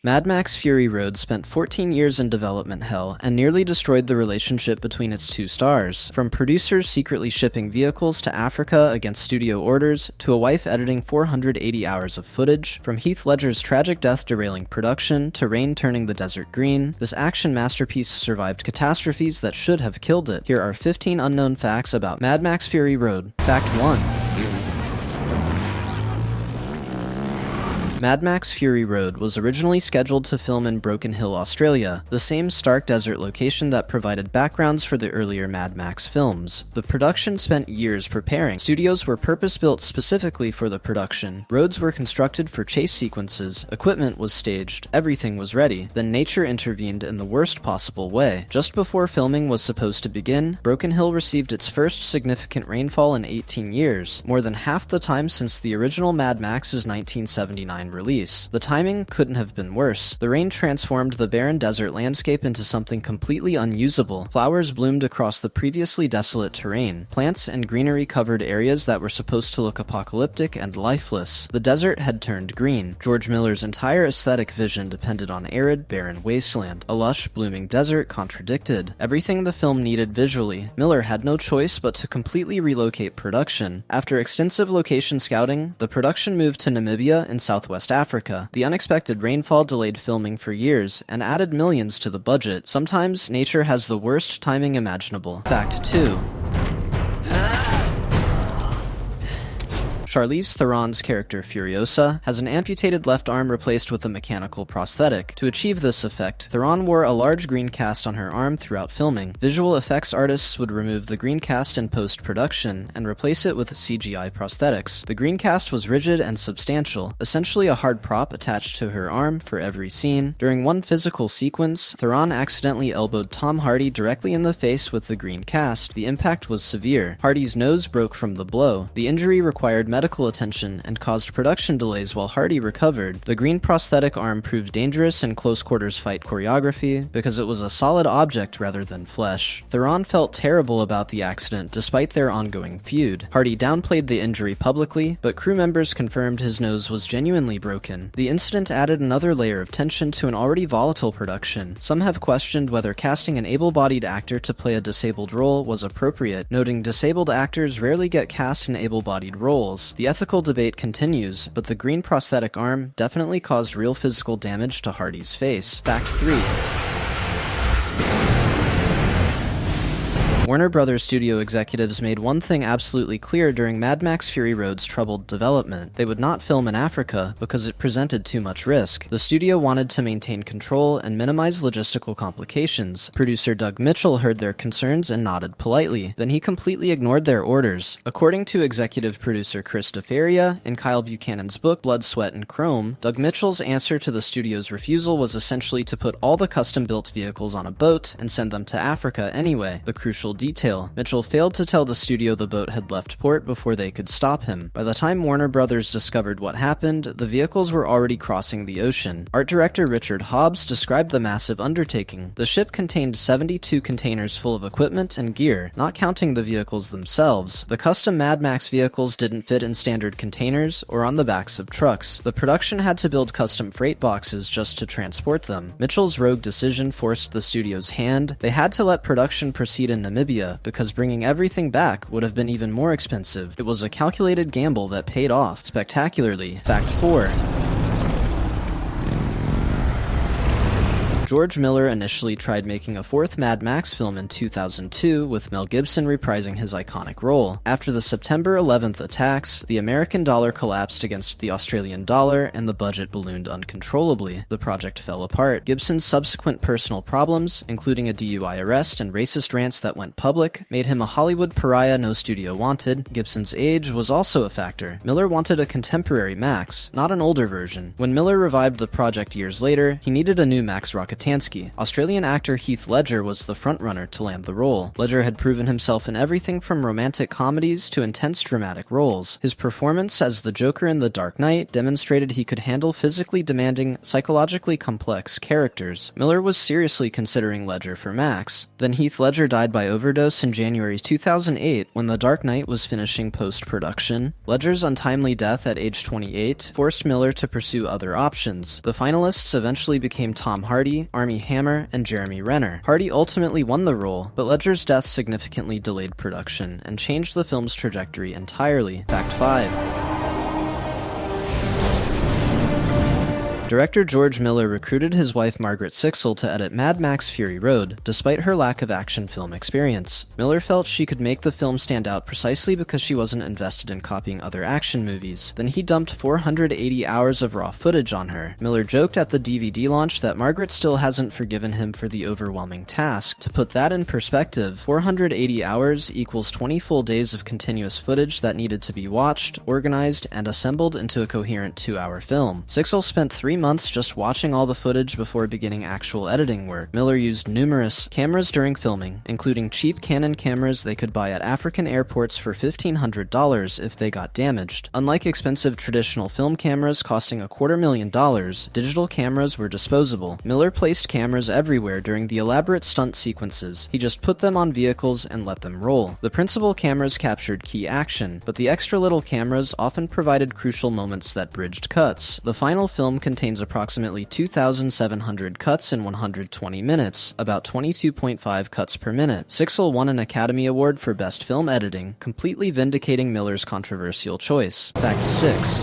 Mad Max Fury Road spent 14 years in development hell and nearly destroyed the relationship between its two stars, from producers secretly shipping vehicles to Africa against studio orders, to a wife editing 480 hours of footage, from Heath Ledger's tragic death derailing production, to rain turning the desert green. This action masterpiece survived catastrophes that should have killed it. Here are 15 unknown facts about Mad Max Fury Road. Fact 1. Mad Max Fury Road was originally scheduled to film in Broken Hill, Australia, the same stark desert location that provided backgrounds for the earlier Mad Max films. The production spent years preparing. Studios were purpose-built specifically for the production. Roads were constructed for chase sequences, equipment was staged, everything was ready. Then nature intervened in the worst possible way. Just before filming was supposed to begin, Broken Hill received its first significant rainfall in 18 years, more than half the time since the original Mad Max's 1979 release. The timing couldn't have been worse. The rain transformed the barren desert landscape into something completely unusable. Flowers bloomed across the previously desolate terrain. Plants and greenery covered areas that were supposed to look apocalyptic and lifeless. The desert had turned green. George Miller's entire aesthetic vision depended on arid, barren wasteland. A lush, blooming desert contradicted everything the film needed visually. Miller had no choice but to completely relocate production. After extensive location scouting, the production moved to Namibia in Southwest Africa. The unexpected rainfall delayed filming for years and added millions to the budget. Sometimes nature has the worst timing imaginable. Fact 2. Charlize Theron's character Furiosa has an amputated left arm replaced with a mechanical prosthetic. To achieve this effect, Theron wore a large green cast on her arm throughout filming. Visual effects artists would remove the green cast in post-production and replace it with CGI prosthetics. The green cast was rigid and substantial, essentially a hard prop attached to her arm for every scene. During one physical sequence, Theron accidentally elbowed Tom Hardy directly in the face with the green cast. The impact was severe. Hardy's nose broke from the blow. The injury required medical attention and caused production delays while Hardy recovered. The green prosthetic arm proved dangerous in close-quarters fight choreography because it was a solid object rather than flesh. Theron felt terrible about the accident despite their ongoing feud. Hardy downplayed the injury publicly, but crew members confirmed his nose was genuinely broken. The incident added another layer of tension to an already volatile production. Some have questioned whether casting an able-bodied actor to play a disabled role was appropriate, noting disabled actors rarely get cast in able-bodied roles. The ethical debate continues, but the green prosthetic arm definitely caused real physical damage to Hardy's face. Fact 3. Warner Brothers studio executives made one thing absolutely clear during Mad Max Fury Road's troubled development. They would not film in Africa because it presented too much risk. The studio wanted to maintain control and minimize logistical complications. Producer Doug Mitchell heard their concerns and nodded politely. Then he completely ignored their orders. According to executive producer Chris DeFaria, in Kyle Buchanan's book Blood, Sweat, and Chrome, Doug Mitchell's answer to the studio's refusal was essentially to put all the custom-built vehicles on a boat and send them to Africa anyway. The crucial detail: Mitchell failed to tell the studio the boat had left port before they could stop him. By the time Warner Brothers discovered what happened, the vehicles were already crossing the ocean. Art director Richard Hobbs described the massive undertaking. The ship contained 72 containers full of equipment and gear, not counting the vehicles themselves. The custom Mad Max vehicles didn't fit in standard containers or on the backs of trucks. The production had to build custom freight boxes just to transport them. Mitchell's rogue decision forced the studio's hand. They had to let production proceed in Namibia because bringing everything back would have been even more expensive. It was a calculated gamble that paid off spectacularly. Fact 4. George Miller initially tried making a fourth Mad Max film in 2002, with Mel Gibson reprising his iconic role. After the September 11th attacks, the American dollar collapsed against the Australian dollar and the budget ballooned uncontrollably. The project fell apart. Gibson's subsequent personal problems, including a DUI arrest and racist rants that went public, made him a Hollywood pariah no studio wanted. Gibson's age was also a factor. Miller wanted a contemporary Max, not an older version. When Miller revived the project years later, he needed a new Max Rocketeer Kotansky. Australian actor Heath Ledger was the frontrunner to land the role. Ledger had proven himself in everything from romantic comedies to intense dramatic roles. His performance as the Joker in The Dark Knight demonstrated he could handle physically demanding, psychologically complex characters. Miller was seriously considering Ledger for Max. Then Heath Ledger died by overdose in January 2008 when The Dark Knight was finishing post-production. Ledger's untimely death at age 28 forced Miller to pursue other options. The finalists eventually became Tom Hardy, Armie Hammer, and Jeremy Renner. Hardy ultimately won the role, but Ledger's death significantly delayed production and changed the film's trajectory entirely. Fact 5. Director George Miller recruited his wife Margaret Sixel to edit Mad Max Fury Road, despite her lack of action film experience. Miller felt she could make the film stand out precisely because she wasn't invested in copying other action movies. Then he dumped 480 hours of raw footage on her. Miller joked at the DVD launch that Margaret still hasn't forgiven him for the overwhelming task. To put that in perspective, 480 hours equals 20 full days of continuous footage that needed to be watched, organized, and assembled into a coherent 2-hour film. Sixel spent 3 months just watching all the footage before beginning actual editing work. Miller used numerous cameras during filming, including cheap Canon cameras they could buy at African airports for $1,500 if they got damaged. Unlike expensive traditional film cameras costing $250,000, digital cameras were disposable. Miller placed cameras everywhere during the elaborate stunt sequences. He just put them on vehicles and let them roll. The principal cameras captured key action, but the extra little cameras often provided crucial moments that bridged cuts. The final film contains approximately 2,700 cuts in 120 minutes, about 22.5 cuts per minute. Sixel won an Academy Award for Best Film Editing, completely vindicating Miller's controversial choice. Fact 6.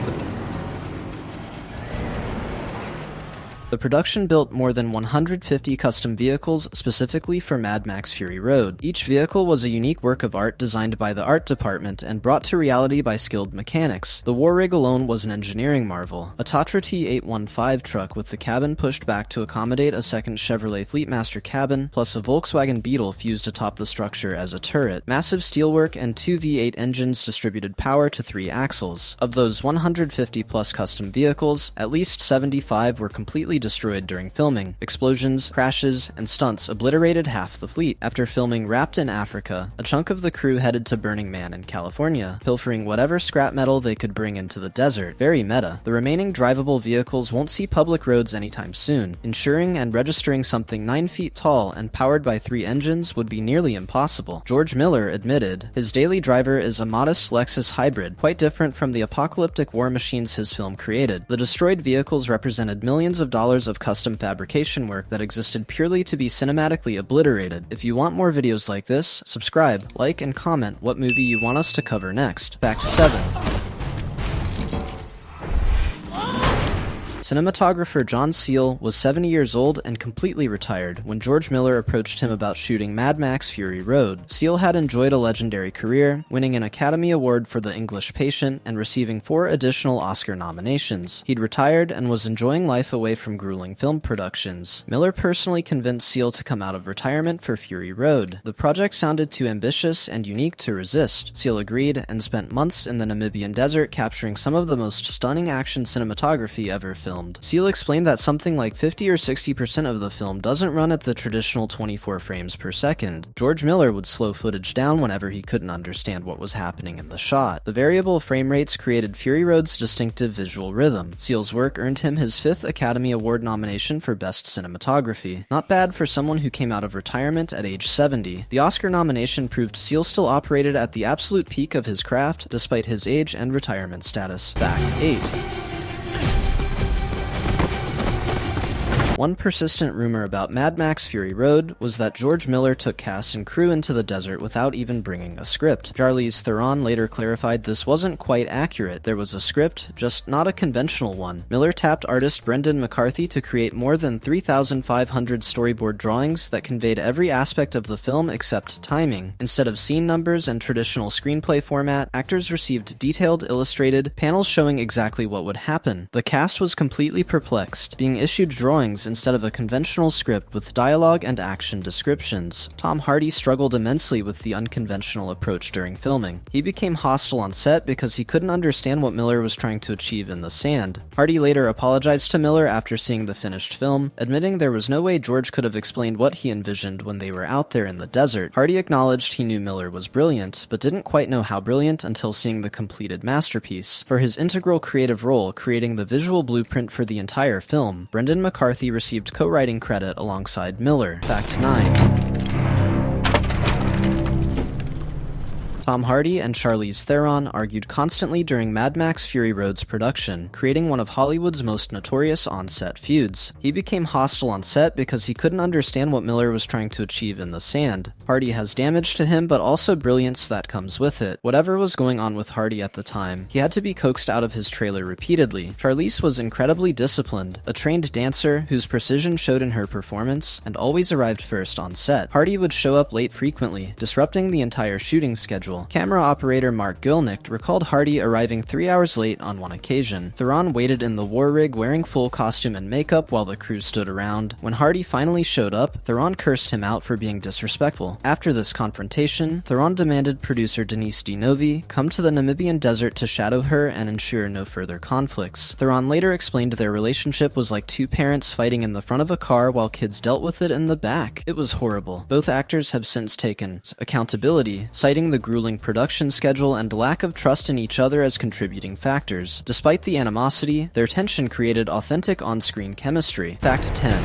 The production built more than 150 custom vehicles specifically for Mad Max Fury Road. Each vehicle was a unique work of art designed by the art department and brought to reality by skilled mechanics. The war rig alone was an engineering marvel. A Tatra T815 truck with the cabin pushed back to accommodate a second Chevrolet Fleetmaster cabin, plus a Volkswagen Beetle fused atop the structure as a turret. Massive steelwork and 2 V8 engines distributed power to 3 axles. Of those 150 plus custom vehicles, at least 75 were completely destroyed during filming. Explosions, crashes, and stunts obliterated half the fleet. After filming Wrapped in Africa, a chunk of the crew headed to Burning Man in California, pilfering whatever scrap metal they could bring into the desert. Very meta. The remaining drivable vehicles won't see public roads anytime soon. Insuring and registering something 9 feet tall and powered by 3 engines would be nearly impossible. George Miller admitted his daily driver is a modest Lexus hybrid, quite different from the apocalyptic war machines his film created. The destroyed vehicles represented millions of dollars of custom fabrication work that existed purely to be cinematically obliterated. If you want more videos like this, subscribe, like, and comment what movie you want us to cover next. Fact 7. Cinematographer John Seale was 70 years old and completely retired when George Miller approached him about shooting Mad Max Fury Road. Seale had enjoyed a legendary career, winning an Academy Award for The English Patient and receiving 4 additional Oscar nominations. He'd retired and was enjoying life away from grueling film productions. Miller personally convinced Seale to come out of retirement for Fury Road. The project sounded too ambitious and unique to resist. Seale agreed and spent months in the Namibian desert capturing some of the most stunning action cinematography ever filmed. Seale explained that something like 50 or 60% of the film doesn't run at the traditional 24 frames per second. George Miller would slow footage down whenever he couldn't understand what was happening in the shot. The variable frame rates created Fury Road's distinctive visual rhythm. Seale's work earned him his 5th Academy Award nomination for Best Cinematography. Not bad for someone who came out of retirement at age 70. The Oscar nomination proved Seale still operated at the absolute peak of his craft despite his age and retirement status. Fact 8. One persistent rumor about Mad Max Fury Road was that George Miller took cast and crew into the desert without even bringing a script. Charlize Theron later clarified this wasn't quite accurate. There was a script, just not a conventional one. Miller tapped artist Brendan McCarthy to create more than 3,500 storyboard drawings that conveyed every aspect of the film except timing. Instead of scene numbers and traditional screenplay format, actors received detailed, illustrated panels showing exactly what would happen. The cast was completely perplexed, being issued drawings instead of a conventional script with dialogue and action descriptions. Tom Hardy struggled immensely with the unconventional approach during filming. He became hostile on set because he couldn't understand what Miller was trying to achieve in the sand. Hardy later apologized to Miller after seeing the finished film, admitting there was no way George could have explained what he envisioned when they were out there in the desert. Hardy acknowledged he knew Miller was brilliant, but didn't quite know how brilliant until seeing the completed masterpiece. For his integral creative role creating the visual blueprint for the entire film, Brendan McCarthy received co-writing credit alongside Miller. Fact 9. Tom Hardy and Charlize Theron argued constantly during Mad Max Fury Road's production, creating one of Hollywood's most notorious on-set feuds. He became hostile on set because he couldn't understand what Miller was trying to achieve in the sand. Hardy has damage to him, but also brilliance that comes with it. Whatever was going on with Hardy at the time, he had to be coaxed out of his trailer repeatedly. Charlize was incredibly disciplined, a trained dancer whose precision showed in her performance, and always arrived first on set. Hardy would show up late frequently, disrupting the entire shooting schedule. Camera operator Mark Gilnick recalled Hardy arriving 3 hours late on one occasion. Theron waited in the war rig wearing full costume and makeup while the crew stood around. When Hardy finally showed up, Theron cursed him out for being disrespectful. After this confrontation, Theron demanded producer Denise DiNovi come to the Namibian desert to shadow her and ensure no further conflicts. Theron later explained their relationship was like two parents fighting in the front of a car while kids dealt with it in the back. It was horrible. Both actors have since taken accountability, citing the grueling production schedule and lack of trust in each other as contributing factors. Despite the animosity, their tension created authentic on-screen chemistry. Fact 10.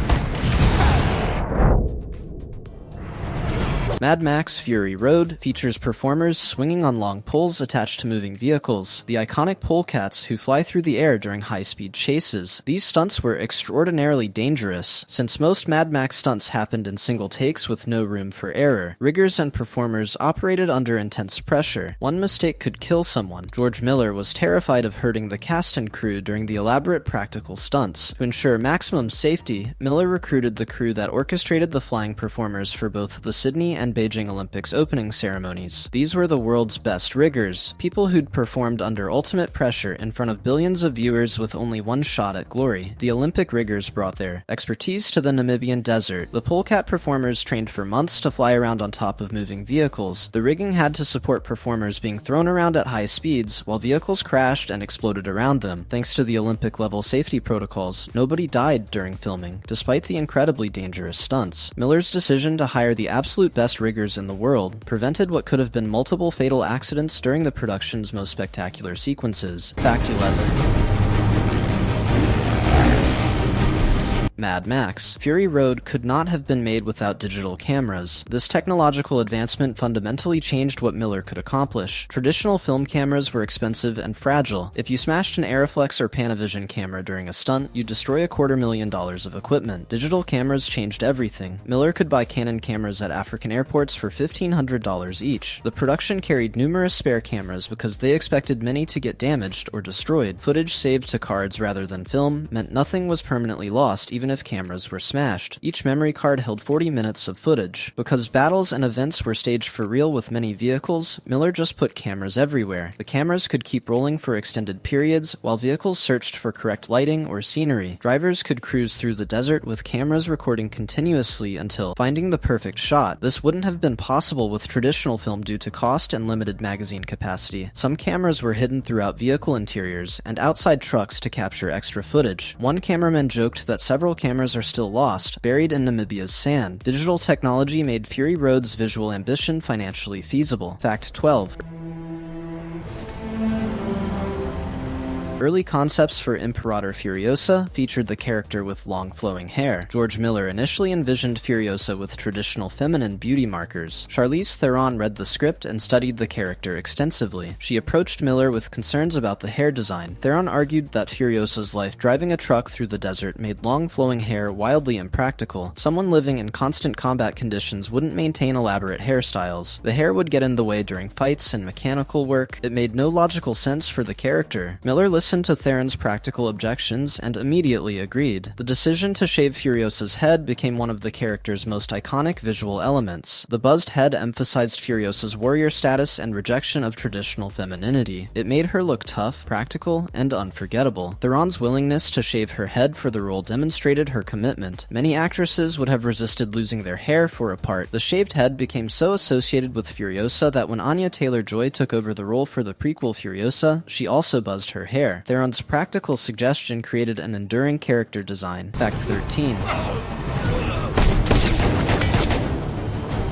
Mad Max Fury Road features performers swinging on long poles attached to moving vehicles, the iconic polecats who fly through the air during high-speed chases. These stunts were extraordinarily dangerous, since most Mad Max stunts happened in single takes with no room for error. Riggers and performers operated under intense pressure. One mistake could kill someone. George Miller was terrified of hurting the cast and crew during the elaborate practical stunts. To ensure maximum safety, Miller recruited the crew that orchestrated the flying performers for both the Sydney and Beijing Olympics opening ceremonies. These were the world's best riggers, people who'd performed under ultimate pressure in front of billions of viewers with only one shot at glory. The Olympic riggers brought their expertise to the Namibian desert. The polecat performers trained for months to fly around on top of moving vehicles. The rigging had to support performers being thrown around at high speeds while vehicles crashed and exploded around them. Thanks to the Olympic-level safety protocols, nobody died during filming, despite the incredibly dangerous stunts. Miller's decision to hire the absolute best riggers in the world prevented what could have been multiple fatal accidents during the production's most spectacular sequences. Fact 11. Mad Max Fury Road could not have been made without digital cameras. This technological advancement fundamentally changed what Miller could accomplish. Traditional film cameras were expensive and fragile. If you smashed an Arriflex or Panavision camera during a stunt, you'd destroy $250,000 of equipment. Digital cameras changed everything. Miller could buy Canon cameras at African airports for $1,500 each. The production carried numerous spare cameras because they expected many to get damaged or destroyed. Footage saved to cards rather than film meant nothing was permanently lost, even if cameras were smashed. Each memory card held 40 minutes of footage. Because battles and events were staged for real with many vehicles, Miller just put cameras everywhere. The cameras could keep rolling for extended periods, while vehicles searched for correct lighting or scenery. Drivers could cruise through the desert with cameras recording continuously until finding the perfect shot. This wouldn't have been possible with traditional film due to cost and limited magazine capacity. Some cameras were hidden throughout vehicle interiors and outside trucks to capture extra footage. One cameraman joked that several cameras are still lost, buried in Namibia's sand. Digital technology made Fury Road's visual ambition financially feasible. Fact 12. Early concepts for Imperator Furiosa featured the character with long flowing hair. George Miller initially envisioned Furiosa with traditional feminine beauty markers. Charlize Theron read the script and studied the character extensively. She approached Miller with concerns about the hair design. Theron argued that Furiosa's life driving a truck through the desert made long flowing hair wildly impractical. Someone living in constant combat conditions wouldn't maintain elaborate hairstyles. The hair would get in the way during fights and mechanical work. It made no logical sense for the character. Miller listened listened to Theron's practical objections and immediately agreed. The decision to shave Furiosa's head became one of the character's most iconic visual elements. The buzzed head emphasized Furiosa's warrior status and rejection of traditional femininity. It made her look tough, practical, and unforgettable. Theron's willingness to shave her head for the role demonstrated her commitment. Many actresses would have resisted losing their hair for a part. The shaved head became so associated with Furiosa that when Anya Taylor-Joy took over the role for the prequel Furiosa, she also buzzed her hair. Theron's practical suggestion created an enduring character design. Fact 13.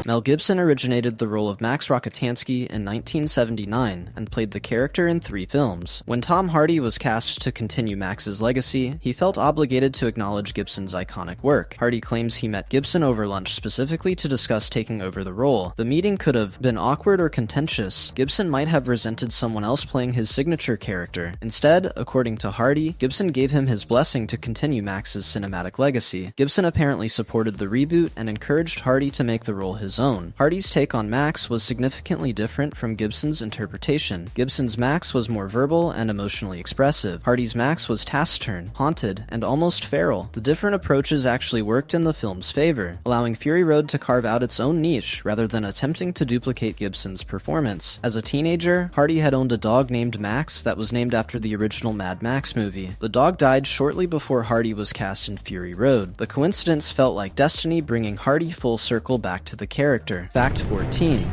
Mel Gibson originated the role of Max Rokitansky in 1979 and played the character in 3 films. When Tom Hardy was cast to continue Max's legacy, he felt obligated to acknowledge Gibson's iconic work. Hardy claims he met Gibson over lunch specifically to discuss taking over the role. The meeting could have been awkward or contentious. Gibson might have resented someone else playing his signature character. Instead, according to Hardy, Gibson gave him his blessing to continue Max's cinematic legacy. Gibson apparently supported the reboot and encouraged Hardy to make the role his own. Hardy's take on Max was significantly different from Gibson's interpretation. Gibson's Max was more verbal and emotionally expressive. Hardy's Max was taciturn, haunted, and almost feral. The different approaches actually worked in the film's favor, allowing Fury Road to carve out its own niche rather than attempting to duplicate Gibson's performance. As a teenager, Hardy had owned a dog named Max that was named after the original Mad Max movie. The dog died shortly before Hardy was cast in Fury Road. The coincidence felt like destiny bringing Hardy full circle back to the character. Fact 14.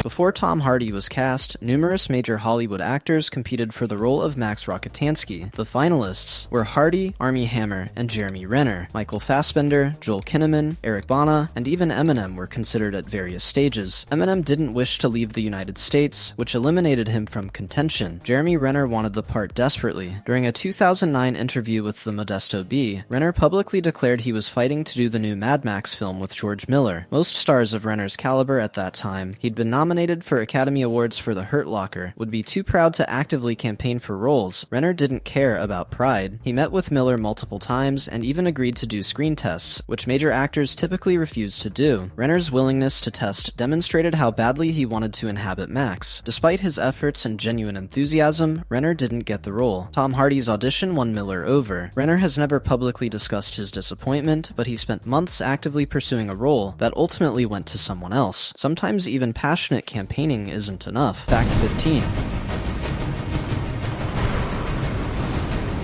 Before Tom Hardy was cast, numerous major Hollywood actors competed for the role of Max Rokitansky. The finalists were Hardy, Armie Hammer, and Jeremy Renner. Michael Fassbender, Joel Kinnaman, Eric Bana, and even Eminem were considered at various stages. Eminem didn't wish to leave the United States, which eliminated him from contention. Jeremy Renner wanted the part desperately. During a 2009 interview with the Modesto Bee, Renner publicly declared he was fighting to do the new Mad Max film with George Miller. Most stars of Renner's caliber at that time, he'd been nominated for Academy Awards for The Hurt Locker, would be too proud to actively campaign for roles. Renner didn't care about pride. He met with Miller multiple times and even agreed to do screen tests, which major actors typically refuse to do. Renner's willingness to test demonstrated how badly he wanted to inhabit Max. Despite his efforts and genuine enthusiasm, Renner didn't get the role. Tom Hardy's audition won Miller over. Renner has never publicly discussed his disappointment, but he spent months actively pursuing a role that ultimately went to someone else. Sometimes even passionate campaigning isn't enough. Fact 15.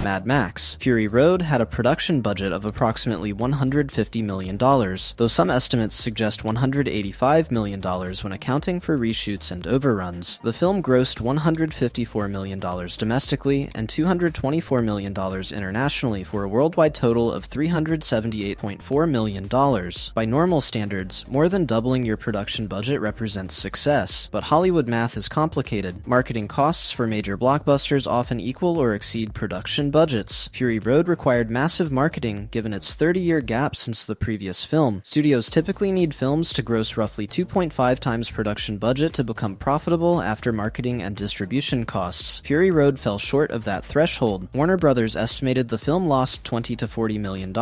Mad Max. Fury Road had a production budget of approximately $150 million, though some estimates suggest $185 million when accounting for reshoots and overruns. The film grossed $154 million domestically and $224 million internationally for a worldwide total of $378.4 million. By normal standards, more than doubling your production budget represents success, but Hollywood math is complicated. Marketing costs for major blockbusters often equal or exceed production budgets. Fury Road required massive marketing given its 30-year gap since the previous film. Studios typically need films to gross roughly 2.5 times production budget to become profitable after marketing and distribution costs. Fury Road fell short of that threshold. Warner Brothers estimated the film lost $20 to $40 million,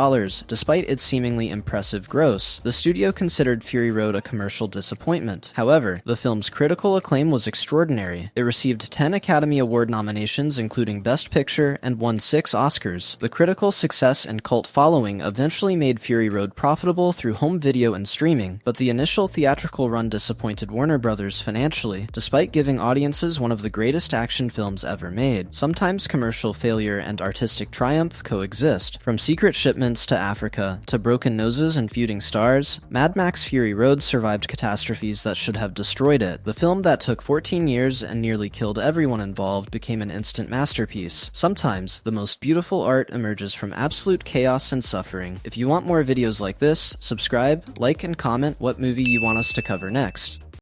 despite its seemingly impressive gross. The studio considered Fury Road a commercial disappointment. However, the film's critical acclaim was extraordinary. It received 10 Academy Award nominations, including Best Picture, and won 6 Oscars. The critical success and cult following eventually made Fury Road profitable through home video and streaming, but the initial theatrical run disappointed Warner Brothers financially, despite giving audiences one of the greatest action films ever made. Sometimes commercial failure and artistic triumph coexist. From Secret Shipments to Africa, to Broken Noses and Feuding Stars, Mad Max Fury Road survived catastrophes that should have destroyed it. The film that took 14 years and nearly killed everyone involved became an instant masterpiece. Sometimes, the most beautiful art emerges from absolute chaos and suffering. If you want more videos like this, subscribe, like, and comment what movie you want us to cover next.